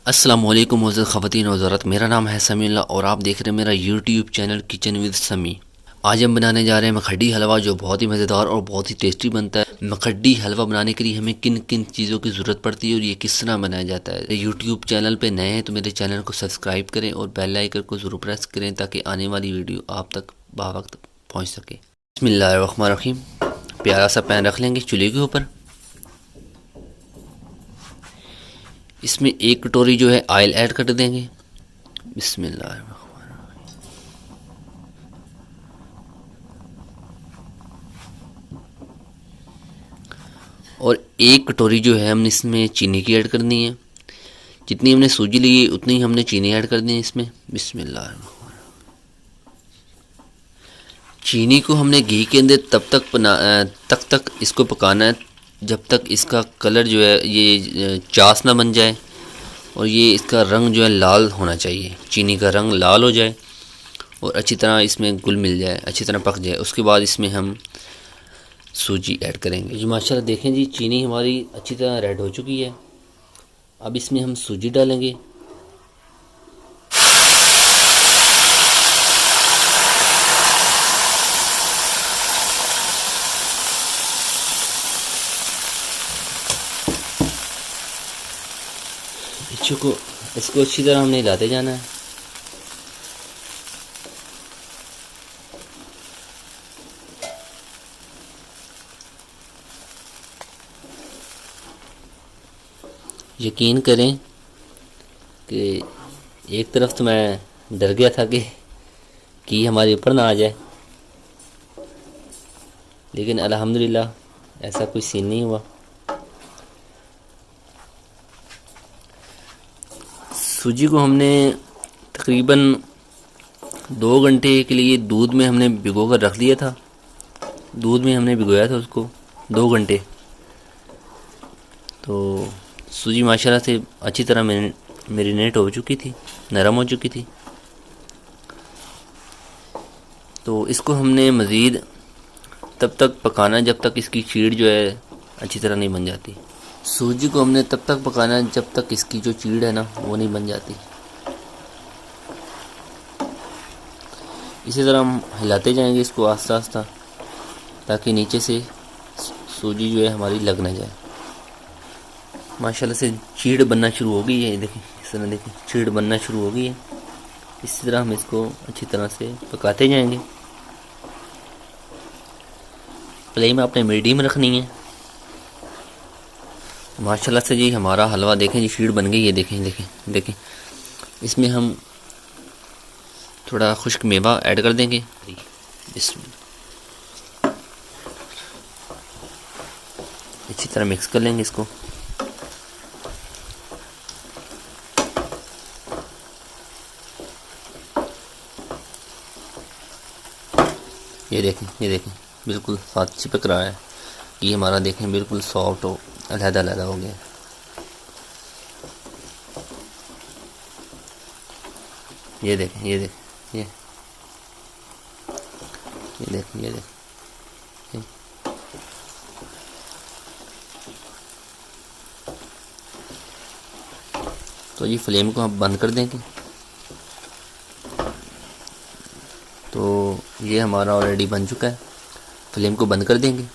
अस्सलाम वालेकुम मोअज़्ज़ज़ ख़वातीन और हज़रात, मेरा नाम है समीउल्लाह और आप देख रहे हैं मेरा यूट्यूब चैनल किचन विद समी। आज हम बनाने जा रहे हैं मखड्डी हलवा, जो बहुत ही मज़ेदार और बहुत ही टेस्टी बनता है। मखड्डी हलवा बनाने के लिए हमें किन किन चीज़ों की ज़रूरत पड़ती है और ये किस तरह बनाया जाता है। यूट्यूब चैनल पे नए हैं तो मेरे चैनल को सब्सक्राइब करें और बेल आइकन को ज़रूर प्रेस करें ताकि आने वाली वीडियो आप तक बावक्त पहुँच सके। बिस्मिल्लाहिर्रहमानिर्रहीम। प्यारा सा पैन रख लेंगे चूल्हे के ऊपर। इसमें 1 कटोरी जो है ऑयल ऐड कर देंगे। बिस्मिल्लाह। और 1 कटोरी जो है हमने इसमें चीनी की ऐड करनी है। जितनी हमने सूजी ली है उतनी हमने चीनी ऐड करनी है इसमें। बिस्मिल्लाह। चीनी को हमने घी के अंदर तब तक इसको पकाना है जब तक इसका कलर जो है ये चास ना बन जाए और ये इसका रंग जो है लाल होना चाहिए। चीनी का रंग लाल हो जाए और अच्छी तरह इसमें घुल मिल जाए, अच्छी तरह पक जाए। उसके बाद इसमें हम सूजी ऐड करेंगे। जी माशाल्लाह, देखें जी चीनी हमारी अच्छी तरह रेड हो चुकी है। अब इसमें हम सूजी डालेंगे। इसको अच्छी तरह हमने हिलाते जाना है। यकीन करें कि एक तरफ तो मैं डर गया था कि हमारे ऊपर ना आ जाए, लेकिन अल्हम्दुलिल्लाह ऐसा कोई सीन नहीं हुआ। सूजी को हमने तकरीबन 2 घंटे के लिए दूध में हमने भिगो कर रख दिया था। दूध में हमने भिगोया था उसको 2 घंटे। तो सूजी माशाल्लाह से अच्छी तरह मेरीनेट हो चुकी थी, नरम हो चुकी थी। तो इसको हमने मज़ीद तब तक पकाना है जब तक इसकी चीड़ जो है अच्छी तरह नहीं बन जाती। सूजी को हमने तब तक पकाना है जब तक इसकी जो चीड़ है ना वो नहीं बन जाती। इसी तरह हम हिलाते जाएंगे इसको आस्ता आस्ता ताकि नीचे से सूजी जो है हमारी लग ना जाए। माशाल्लाह से चीड़ बनना शुरू हो गई है। देखें इस तरह, देखें चीड़ बनना शुरू हो गई है। इसी तरह हम इसको अच्छी तरह से पकाते जाएंगे। फ्लेम आपने मीडियम रखनी है। माशाल्लाह से जी हमारा हलवा देखें जी शीट बन गई है। देखें देखें देखें। इसमें हम थोड़ा खुश्क मेवा ऐड कर देंगे। अच्छी तरह मिक्स कर लेंगे इसको। ये देखें बिल्कुल साथ चिपक रहा है। ये हमारा देखें बिल्कुल सॉफ्ट हो, अलहदा हो गया। ये देखें ये देखें। तो ये फ्लेम को हम बंद कर देंगे। तो ये हमारा ऑलरेडी बन चुका है। फ्लेम को बंद कर देंगे।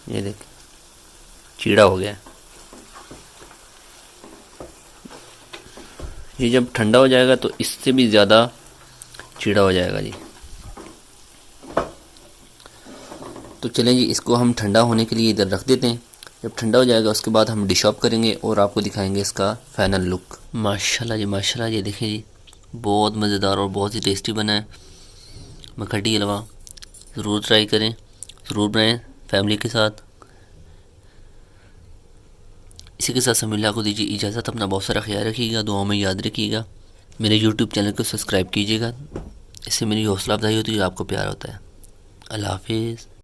ये देख चीड़ा हो गया। ये जब ठंडा हो जाएगा तो इससे भी ज़्यादा चीड़ा हो जाएगा जी। तो चलें जी, इसको हम ठंडा होने के लिए इधर रख देते हैं। जब ठंडा हो जाएगा उसके बाद हम डिश ऑफ करेंगे और आपको दिखाएंगे इसका फाइनल लुक। माशाल्लाह जी माशाल्लाह, ये देखें जी बहुत मज़ेदार और बहुत ही टेस्टी बना है मखड्डी हलवा। ज़रूर ट्राई करें, ज़रूर बनाएं फैमिली के साथ। इसी के साथ समीउल्लाह को दीजिए इजाज़त। अपना बहुत सारा ख्याल रखिएगा, दुआओं में याद रखिएगा। मेरे यूट्यूब चैनल को सब्सक्राइब कीजिएगा, इससे मेरी हौसला अफजाई होती है, आपको प्यार होता है। अल्लाह हाफिज़।